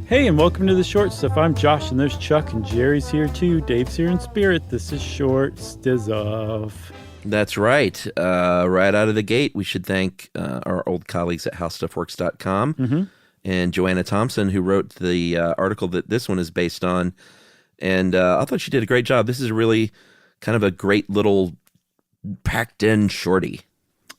Hey, and welcome to the Short Stuff. I'm Josh, and there's Chuck, and Jerry's here too. Dave's here in spirit. This is Short Stizoff. That's right. Right out of the gate, we should thank our old colleagues at HowStuffWorks.com and Joanna Thompson, who wrote the article that this one is based on. And I thought she did a great job. This is really kind of a great little packed-in shorty.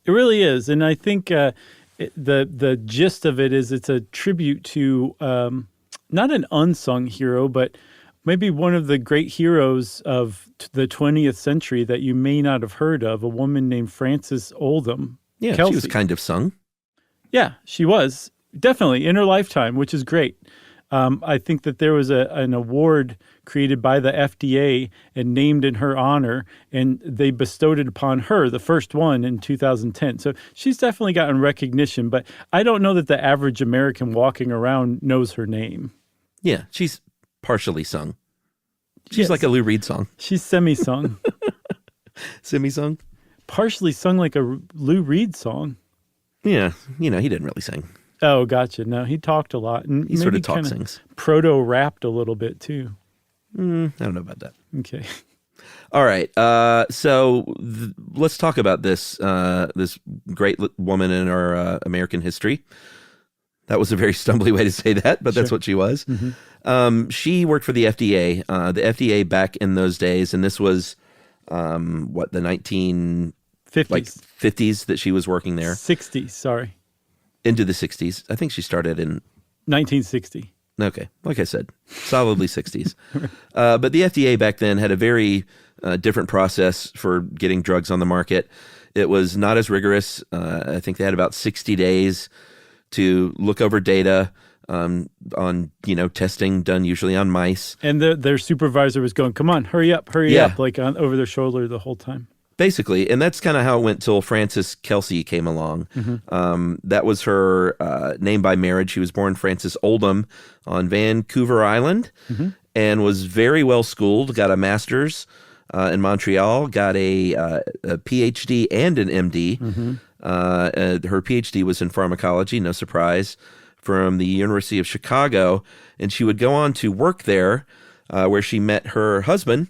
It really is, and I think the gist of it is it's a tribute to not an unsung hero, but maybe one of the great heroes of the 20th century that you may not have heard of, a woman named Frances Kelsey. She was kind of sung. Yeah, she was. Definitely, in her lifetime, which is great. I think that there was an award created by the FDA and named in her honor, and they bestowed it upon her, the first one in 2010. So she's definitely gotten recognition, but I don't know that the average American walking around knows her name. Yeah, she's partially sung. She's like a Lou Reed song. She's semi-sung. Semi-sung? Partially sung like a Lou Reed song. Yeah, he didn't really sing. Oh, gotcha. No, he talked a lot. And he sort of talk sings. Proto-rapped a little bit, too. I don't know about that. Okay. All right. So let's talk about this great woman in our American history. That was a very stumbly way to say that, but that's what she was. Mm-hmm. She worked for the FDA. The FDA back in those days, and this was, the 1950s. 50s that she was working there. 60s, sorry. Into the 60s. I think she started in 1960. Okay. Like I said, solidly 60s. But the FDA back then had a very different process for getting drugs on the market. It was not as rigorous. I think they had about 60 days to look over data on testing done usually on mice. And their supervisor was going, come on, hurry up, like over their shoulder the whole time. Basically, and that's kind of how it went till Frances Kelsey came along. Mm-hmm. That was her name by marriage. She was born Frances Oldham on Vancouver Island and was very well schooled, got a master's in Montreal, got a PhD and an MD. Mm-hmm. Her PhD was in pharmacology, no surprise, from the University of Chicago. And she would go on to work there where she met her husband,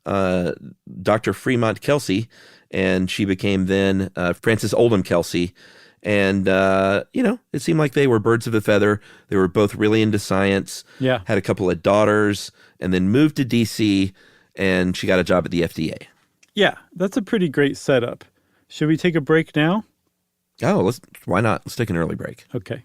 Dr. Fremont Kelsey, and she became then Frances Oldham Kelsey. And, it seemed like they were birds of a feather. They were both really into science, had a couple of daughters, and then moved to D.C., and she got a job at the FDA. Yeah, that's a pretty great setup. Should we take a break now? Oh, why not? Let's take an early break. Okay.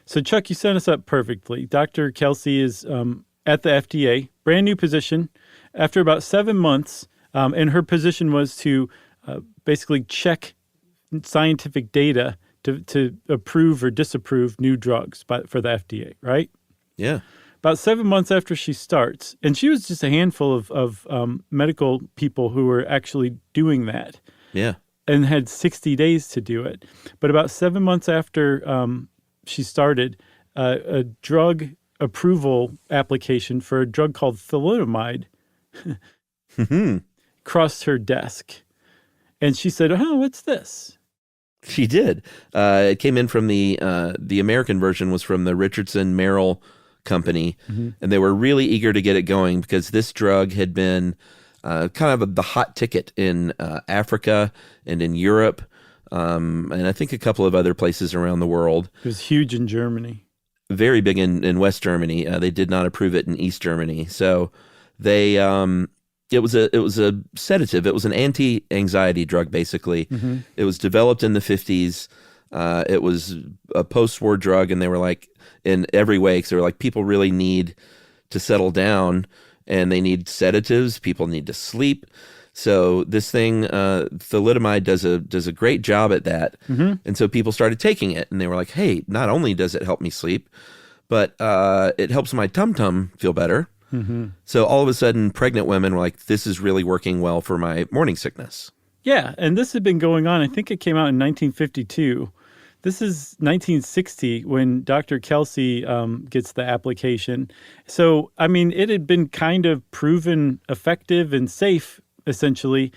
So, Chuck, you set us up perfectly. Dr. Kelsey is at the FDA, brand new position. After about 7 months, and her position was to basically check scientific data to approve or disapprove new drugs for the FDA, right? Yeah. About 7 months after she starts, and she was just a handful of medical people who were actually doing that. Yeah. And had 60 days to do it. But about 7 months after she started, a drug approval application for a drug called thalidomide crossed her desk. And she said, oh, what's this? She did. It came in from the American version was from the Richardson Merrill Company. Mm-hmm. And they were really eager to get it going because this drug had been kind of the hot ticket in Africa and in Europe. And I think a couple of other places around the world. It was huge in Germany. Very big in West Germany. They did not approve it in East Germany. So they it was a sedative. It was an anti-anxiety drug, basically. Mm-hmm. It was developed in the 50s. It was a post-war drug, and they were like, in every way, because they were like, people really need to settle down, and they need sedatives. People need to sleep. So this thing, thalidomide does a great job at that. Mm-hmm. And so people started taking it, and they were like, hey, not only does it help me sleep, but it helps my tum-tum feel better. Mm-hmm. So all of a sudden, pregnant women were like, this is really working well for my morning sickness. Yeah, and this had been going on. I think it came out in 1952. This is 1960 when Dr. Kelsey gets the application. So, I mean, it had been kind of proven effective and safe, essentially,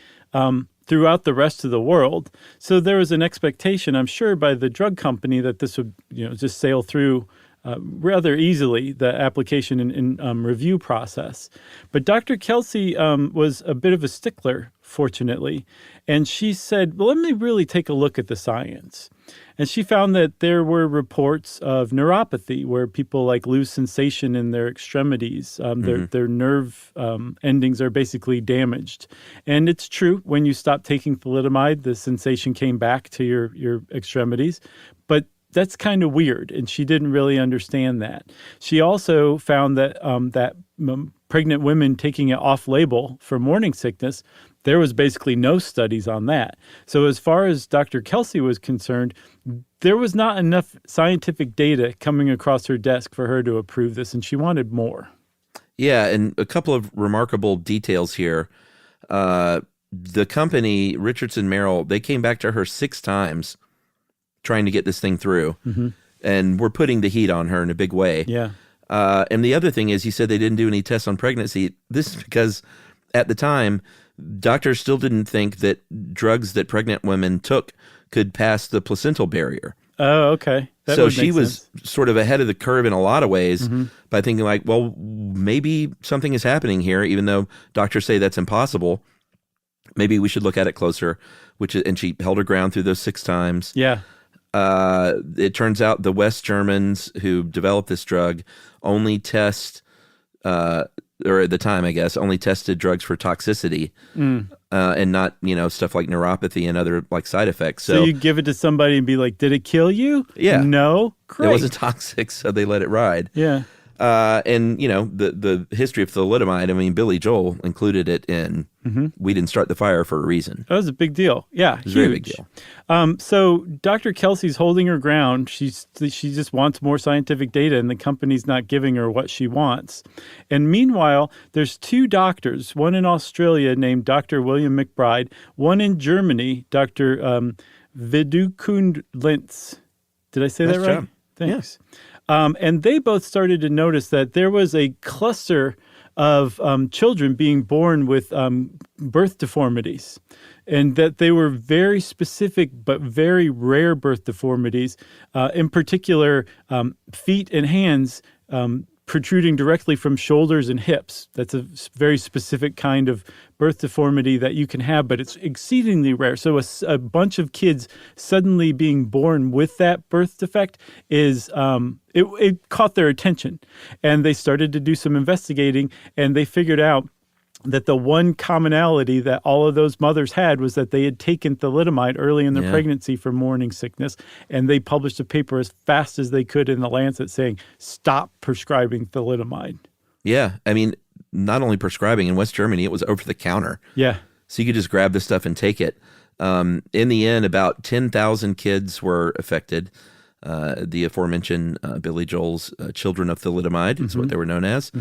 throughout the rest of the world. So there was an expectation, I'm sure, by the drug company that this would, just sail through rather easily, the application and review process. But Dr. Kelsey was a bit of a stickler, fortunately. And she said, well, let me really take a look at the science. And she found that there were reports of neuropathy where people like lose sensation in their extremities. Their nerve endings are basically damaged. And it's true, when you stop taking thalidomide, the sensation came back to your extremities. But that's kind of weird, and she didn't really understand that. She also found that pregnant women taking it off-label for morning sickness, there was basically no studies on that. So as far as Dr. Kelsey was concerned, there was not enough scientific data coming across her desk for her to approve this, and she wanted more. Yeah, and a couple of remarkable details here. The company, Richardson Merrill, they came back to her 6 times trying to get this thing through, and we're putting the heat on her in a big way. Yeah. And the other thing is, he said they didn't do any tests on pregnancy. This is because at the time, doctors still didn't think that drugs that pregnant women took could pass the placental barrier. Oh, okay. So she was sort of ahead of the curve in a lot of ways by thinking like, well, maybe something is happening here, even though doctors say that's impossible. Maybe we should look at it closer. And she held her ground through those 6 times. Yeah. It turns out the West Germans who developed this drug only test, or at the time, I guess, only tested drugs for toxicity and not, stuff like neuropathy and other like side effects. So you give it to somebody and be like, did it kill you? Yeah. No? Great. It wasn't toxic, so they let it ride. Yeah. And, the history of thalidomide, I mean, Billy Joel included it in We Didn't Start the Fire for a Reason. That was a big deal. Yeah, it was a very big deal. So Dr. Kelsey's holding her ground. She just wants more scientific data, and the company's not giving her what she wants. And meanwhile, there's 2 doctors, one in Australia named Dr. William McBride, one in Germany, Dr. Vidukund Lentz. Did I say that right? Job. Thanks. Yeah. And they both started to notice that there was a cluster of children being born with birth deformities, and that they were very specific but very rare birth deformities, in particular feet and hands protruding directly from shoulders and hips. That's a very specific kind of birth deformity that you can have, but it's exceedingly rare. So a bunch of kids suddenly being born with that birth defect is it caught their attention, and they started to do some investigating, and they figured out that the one commonality that all of those mothers had was that they had taken thalidomide early in their pregnancy for morning sickness, and they published a paper as fast as they could in The Lancet saying, stop prescribing thalidomide. Yeah, I mean, not only prescribing, in West Germany, it was over the counter. Yeah. So you could just grab this stuff and take it. In the end, about 10,000 kids were affected. The aforementioned Billy Joel's children of thalidomide is what they were known as.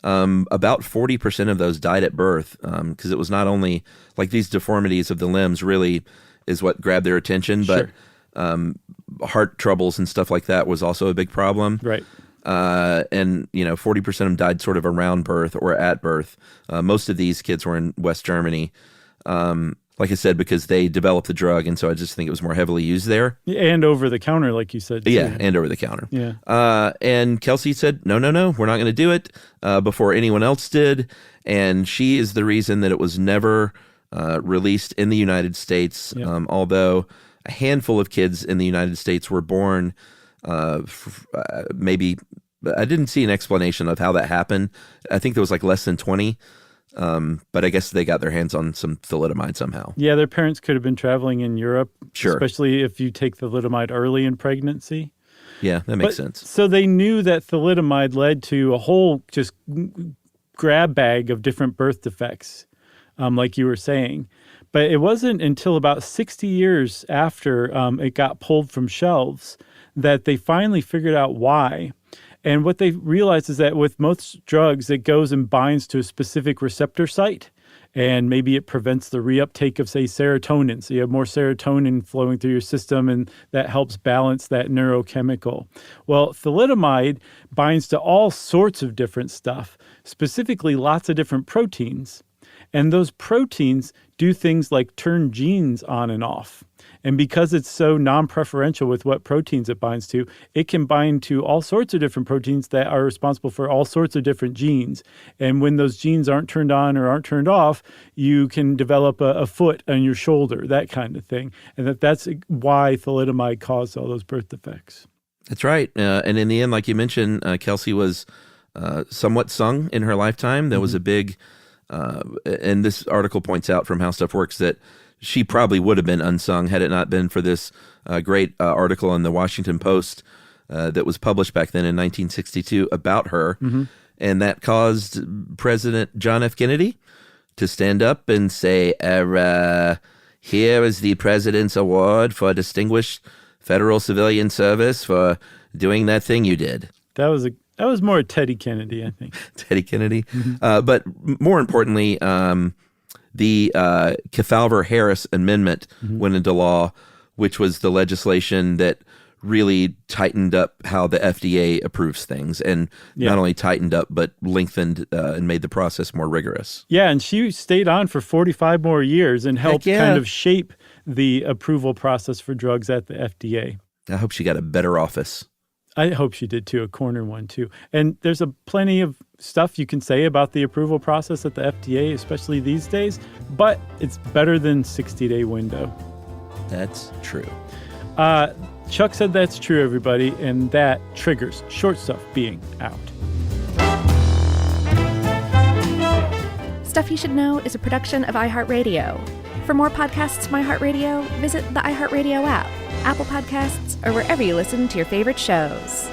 About 40% of those died at birth because it was not only like these deformities of the limbs really is what grabbed their attention, but heart troubles and stuff like that was also a big problem. Right. And 40% of them died sort of around birth or at birth. Most of these kids were in West Germany. Like I said, because they developed the drug, and so I just think it was more heavily used there. And over the counter, like you said. Too. Yeah, and over the counter. Yeah. And Kelsey said, no, we're not going to do it before anyone else did. And she is the reason that it was never released in the United States, although a handful of kids in the United States were born maybe. I didn't see an explanation of how that happened. I think there was like less than 20. But I guess they got their hands on some thalidomide somehow. Yeah, their parents could have been traveling in Europe, sure, especially if you take thalidomide early in pregnancy. Yeah, that makes sense. So they knew that thalidomide led to a whole just grab bag of different birth defects, like you were saying. But it wasn't until about 60 years after it got pulled from shelves that they finally figured out why. And what they realized is that with most drugs, it goes and binds to a specific receptor site. And maybe it prevents the reuptake of, say, serotonin. So you have more serotonin flowing through your system, and that helps balance that neurochemical. Well, thalidomide binds to all sorts of different stuff, specifically lots of different proteins. And those proteins do things like turn genes on and off. And because it's so non-preferential with what proteins it binds to, it can bind to all sorts of different proteins that are responsible for all sorts of different genes. And when those genes aren't turned on or aren't turned off, you can develop a foot on your shoulder, that kind of thing. And that's why thalidomide caused all those birth defects. That's right. And in the end, like you mentioned, Kelsey was somewhat sung in her lifetime. There was a big, and this article points out from How Stuff Works that she probably would have been unsung had it not been for this great article in the Washington Post that was published back then in 1962 about her. And that caused President John F. Kennedy to stand up and say, here is the President's Award for Distinguished Federal Civilian Service for doing that thing you did. That was more Teddy Kennedy, I think. Teddy Kennedy. But more importantly, the Kefauver-Harris Amendment went into law, which was the legislation that really tightened up how the FDA approves things, and not only tightened up, but lengthened and made the process more rigorous. Yeah, and she stayed on for 45 more years and helped kind of shape the approval process for drugs at the FDA. I hope she got a better office. I hope she did too, a corner one too. And there's plenty of stuff you can say about the approval process at the FDA, especially these days, but it's better than 60-day window. That's true. Chuck said that's true, everybody, and that triggers Short Stuff being out. Stuff You Should Know is a production of iHeartRadio. For more podcasts from iHeartRadio, visit the iHeartRadio app, Apple Podcasts, or wherever you listen to your favorite shows.